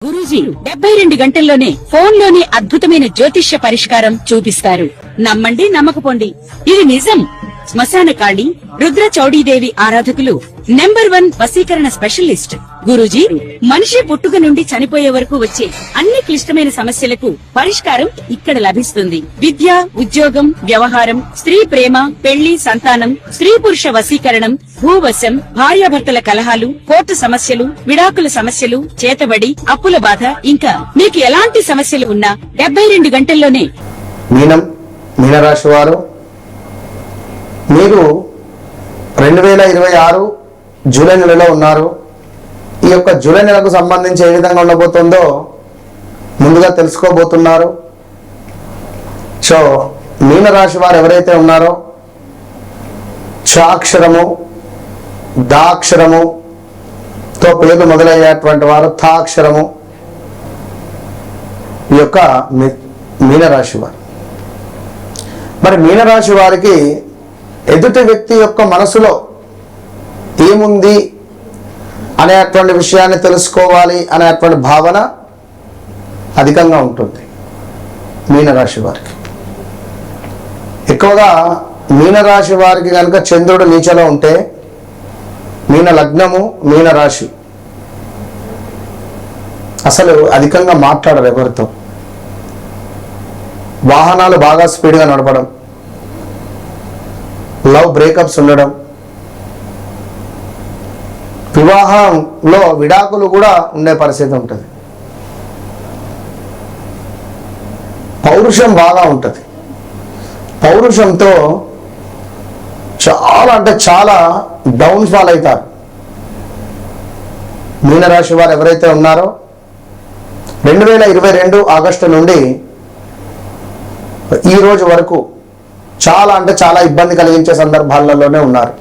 గురూజీ 72 గంటల్లోనే ఫోన్ లోని అద్భుతమైన జ్యోతిష్య పరిష్కారం చూపిస్తారు. నమ్మండి నమ్మకపోండి, ఇది నిజం. శ్మశాన కాళి రుద్ర చౌడీదేవి ఆరాధకులు నంబర్ 1 వశీకరణ స్పెషలిస్ట్ గురూజీ. మనిషి పుట్టుక నుండి చనిపోయే వరకు వచ్చే అన్ని క్లిష్టమైన సమస్యలకు పరిష్కారం ఇక్కడ లభిస్తుంది. విద్య, ఉద్యోగం, వ్యవహారం, స్త్రీ ప్రేమ, పెళ్లి, సంతానం, స్త్రీ పురుష వశీకరణం, భూవశం, భార్యాభర్తల కలహాలు, కోర్టు సమస్యలు, విడాకుల సమస్యలు, చేతబడి, అప్పుల బాధ, ఇంకా మీకు ఎలాంటి సమస్యలు ఉన్నా 72 గంటల్లోనే. మీనరాశి వారు, మీరు 2026 జూలై నెలలో ఉన్నారు. ఈ యొక్క జూలై నెలకు సంబంధించి ఏ విధంగా ఉండబోతుందో ముందుగా తెలుసుకోబోతున్నారు. సో మీనరాశి వారు ఎవరైతే ఉన్నారో చాక్షరము, దాక్షరముతో పేర్లు మొదలయ్యేటువంటి వారు థాక్షరము ఈ యొక్క మీనరాశి వారు. మరి మీనరాశి వారికి ఎదుటి వ్యక్తి యొక్క మనసులో ఏముంది అనేటువంటి విషయాన్ని తెలుసుకోవాలి అనేటువంటి భావన అధికంగా ఉంటుంది మీనరాశి వారికి. ఎక్కువగా మీనరాశి వారికి కనుక చంద్రుడు నీచలో ఉంటే, మీన లగ్నము, మీనరాశి, అసలు అధికంగా మాట్లాడరు ఎవరితో. వాహనాలు బాగా స్పీడ్గా నడపడం, లవ్ బ్రేకప్స్ ఉండడం, వివాహంలో విడాకులు కూడా ఉండే పరిస్థితి ఉంటుంది. పౌరుషం బాగా ఉంటుంది. పౌరుషంతో చాలా అంటే చాలా డౌన్ఫాల్ అవుతారు మీనరాశి వారు ఎవరైతే ఉన్నారో. 2022 ఆగస్టు నుండి ఈ రోజు వరకు చాలా అంటే చాలా ఇబ్బంది కలిగించే సందర్భాలలోనే ఉన్నారు.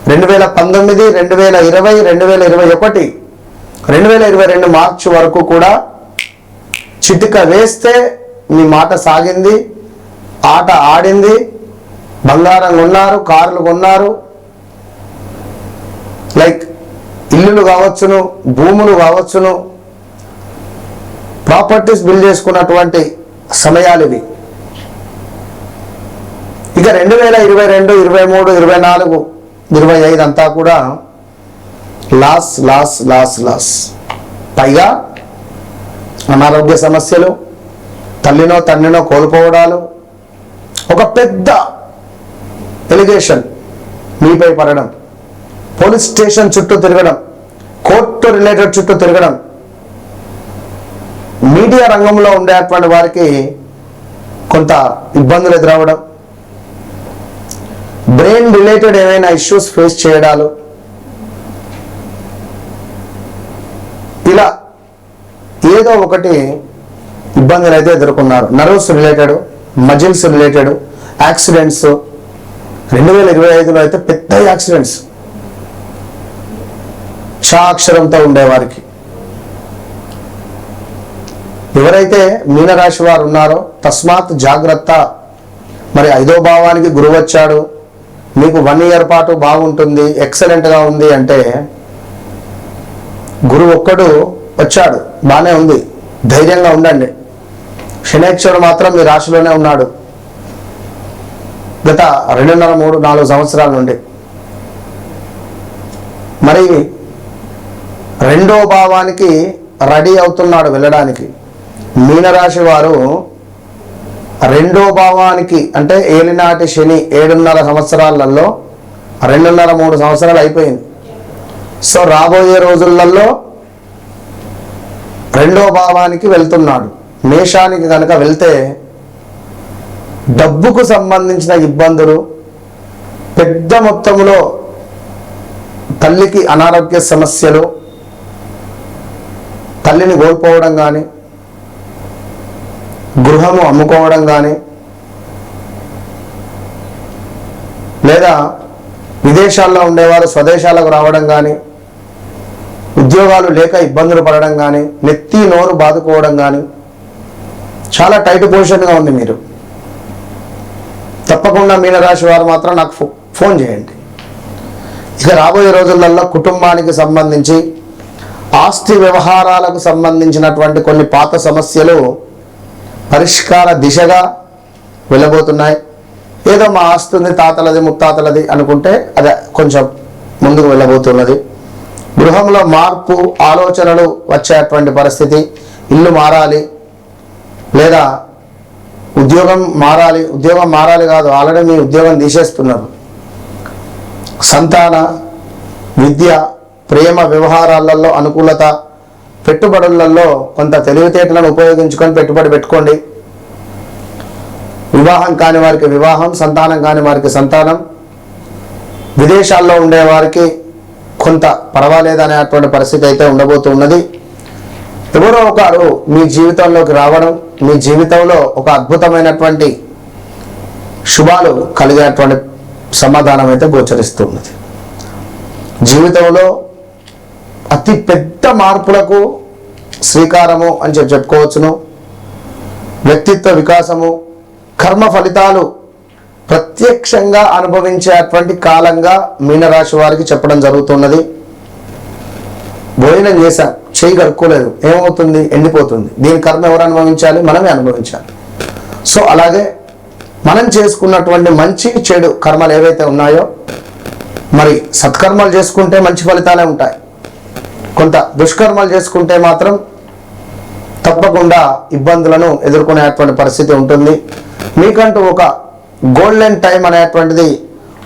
2019, 2020, 2021, 2022 మార్చి వరకు కూడా చిటిక వేస్తే మీ మాట సాగింది, ఆట ఆడింది. బంగారం కొన్నారు, కార్లు కొన్నారు, లైక్ ఇల్లులు కావచ్చును, భూములు కావచ్చును, ప్రాపర్టీస్ బిల్డ్ చేసుకున్నటువంటి సమయాలు ఇవి. ఇక 2022, 23, 24, 25 అంతా కూడా లాస్ లాస్ లాస్ లాస్. పైగా అనారోగ్య సమస్యలు, తల్లినో తండ్రినో కోల్పోవడాలు, ఒక పెద్ద ఎలిగేషన్ మీపై పడడం, పోలీస్ స్టేషన్ చుట్టూ తిరగడం, కోర్టు రిలేటెడ్ చుట్టూ తిరగడం, మీడియా రంగంలో ఉండేటువంటి వారికి కొంత ఇబ్బందులు ఎదురవ్వడం, బ్రెయిన్ రిలేటెడ్ ఏమైనా ఇష్యూస్ ఫేస్ చేయడాలు, ఇలా ఏదో ఒకటి ఇబ్బందులు అయితే ఎదుర్కొన్నారు. Nerves related, muscles related accidents. 2025లో అయితే పెద్ద యాక్సిడెంట్స్ చాక్షరంతో ఉండేవారికి. ఎవరైతే మీనరాశి వారు ఉన్నారో తస్మాత్ జాగ్రత్త. మరి 5వ భావానికి గురువు వచ్చాడు, మీకు 1 ఇయర్ పాటు బాగుంటుంది, ఎక్సలెంట్గా ఉంది అంటే, గురువు ఒక్కడు వచ్చాడు, బాగానే ఉంది, ధైర్యంగా ఉండండి. శనేశ్వరుడు మాత్రం మీ రాశిలోనే ఉన్నాడు గత 2.5, 3, 4 సంవత్సరాల నుండి. మరి 2వ భావానికి రెడీ అవుతున్నాడు వెళ్ళడానికి. మీనరాశి వారు 2వ భావానికి అంటే ఏలినాటి శని 7.5 సంవత్సరాలలో 2.5, 3 సంవత్సరాలు అయిపోయింది. సో రాబోయే రోజులలో 2వ భావానికి వెళ్తున్నాడు. మేషానికి కనుక వెళ్తే డబ్బుకు సంబంధించిన ఇబ్బందులు, పెద్ద మొత్తంలో తల్లికి అనారోగ్య సమస్యలు, తల్లిని కోల్పోవడం కానీ, గృహము అమ్ముకోవడం కానీ, లేదా విదేశాల్లో ఉండేవారు స్వదేశాలకు రావడం కానీ, ఉద్యోగాలు లేక ఇబ్బందులు పడడం కానీ, నెత్తి నోరు బాదుకోవడం కానీ, చాలా టైట్ పొజిషన్గా ఉంది మీరు. తప్పకుండా మీనరాశి వారు మాత్రం నాకు ఫోన్ చేయండి. ఇక రాబోయే రోజులలో కుటుంబానికి సంబంధించి ఆస్తి వ్యవహారాలకు సంబంధించినటువంటి కొన్ని పాత సమస్యలు పరిష్కార దిశగా వెళ్ళబోతున్నాయి. ఏదో మా ఆస్తి ఉంది, తాతలది ముత్తాతలది అనుకుంటే అది కొంచెం ముందుకు వెళ్ళబోతున్నది. గృహంలో మార్పు ఆలోచనలు వచ్చేటువంటి పరిస్థితి, ఇల్లు మారాలి లేదా ఉద్యోగం మారాలి కాదు, ఆల్రెడీ మీ ఉద్యోగం తీసేస్తున్నారు. సంతాన, విద్య, ప్రేమ వ్యవహారాలలో అనుకూలత, పెట్టుబడులలో కొంత తెలివితేటలను ఉపయోగించుకొని పెట్టుబడి పెట్టుకోండి. వివాహం కాని వారికి వివాహం, సంతానం కాని వారికి సంతానం, విదేశాల్లో ఉండే వారికి కొంత పర్వాలేదనేటువంటి పరిస్థితి అయితే ఉండబోతున్నది. ఎవరో ఒకరు మీ జీవితంలోకి రావడం, మీ జీవితంలో ఒక అద్భుతమైనటువంటి శుభాలు కలిగేటువంటి సమాధానం అయితే గోచరిస్తున్నది. జీవితంలో అతి పెద్ద మార్పులకు శ్రీకారము అని చెప్పుకోవచ్చును. వ్యక్తిత్వ వికాసము, కర్మ ఫలితాలు ప్రత్యక్షంగా అనుభవించేటువంటి కాలంగా మీనరాశి వారికి చెప్పడం జరుగుతున్నది. భోజనం చేశాం, చేయి కడుక్కోలేదు, ఏమవుతుంది? ఎండిపోతుంది. దీని కర్మ ఎవరు అనుభవించాలి? మనమే అనుభవించాలి. సో అలాగే మనం చేసుకున్నటువంటి మంచి చెడు కర్మలు ఏవైతే ఉన్నాయో, మరి సత్కర్మలు చేసుకుంటే మంచి ఫలితాలే ఉంటాయి. కొంత దుష్కర్మలు చేసుకుంటే మాత్రం తప్పకుండా ఇబ్బందులను ఎదుర్కొనేటువంటి పరిస్థితి ఉంటుంది. మీకంటూ ఒక గోల్డెన్ టైం అనేటువంటిది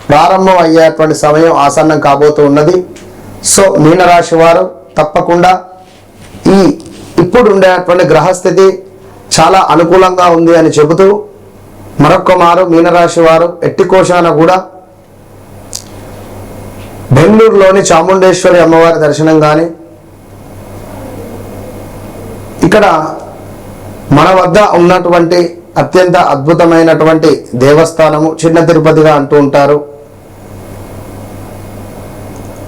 ప్రారంభం అయ్యేటువంటి సమయం ఆసన్నం కాబోతూ ఉన్నది. సో మీనరాశి వారు తప్పకుండా ఇప్పుడు ఉండేటువంటి గ్రహస్థితి చాలా అనుకూలంగా ఉంది అని చెబుతూ, మరొక్క మారు మీనరాశి వారు ఎట్టి కోశాన కూడా బెంగళూరులోని చాముండేశ్వరి అమ్మవారి దర్శనం కానీ, ఇక్కడ మన వద్ద ఉన్నటువంటి అత్యంత అద్భుతమైనటువంటి దేవస్థానము చిన్న తిరుపతిగా అంటూ ఉంటారు.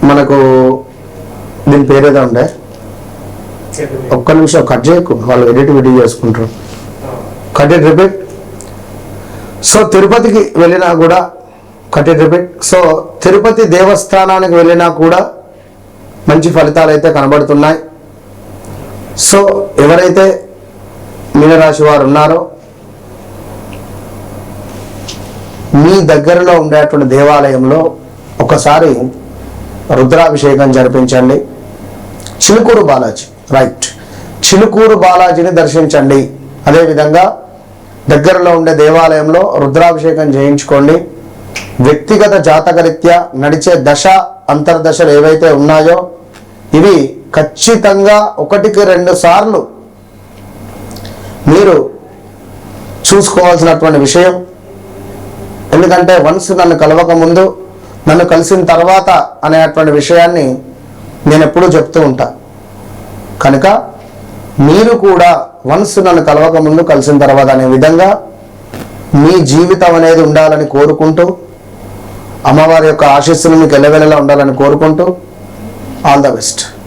మనకు దీని పేరేదో ఉండే, ఒక్క నిమిషం కట్ చేయకు, వాళ్ళు ఎడిట్ వీడియో చేసుకుంటారు. Cut it repeat. సో తిరుపతికి వెళ్ళినా కూడా cut it repeat. So Tirupati దేవస్థానానికి వెళ్ళినా కూడా మంచి ఫలితాలు అయితే కనబడుతున్నాయి. సో ఎవరైతే మీనరాశి వారు ఉన్నారో, మీ దగ్గరలో ఉండేటువంటి దేవాలయంలో ఒకసారి రుద్రాభిషేకం జరిపించండి. చిలుకూరు బాలాజీ, రైట్, చిలుకూరు బాలాజీని దర్శించండి. అదేవిధంగా దగ్గరలో ఉండే దేవాలయంలో రుద్రాభిషేకం చేయించుకోండి. వ్యక్తిగత జాతకరీత్యా నడిచే దశ అంతర్దశలు ఏవైతే ఉన్నాయో ఇవి ఖచ్చితంగా 1-2 సార్లు మీరు చూసుకోవాల్సినటువంటి విషయం. ఎందుకంటే వన్స్ నన్ను కలవక ముందు, నన్ను కలిసిన తర్వాత అనేటువంటి విషయాన్ని నేను ఎప్పుడూ చెప్తూ ఉంటా. కనుక మీరు కూడా వన్స్ నన్ను కలవక ముందు, కలిసిన తర్వాత అనే విధంగా మీ జీవితం అనేది ఉండాలని కోరుకుంటూ, అమ్మవారి యొక్క ఆశీస్సులు మీకు ఎల్లవెల్లలా ఉండాలని కోరుకుంటూ, ఆల్ ద బెస్ట్.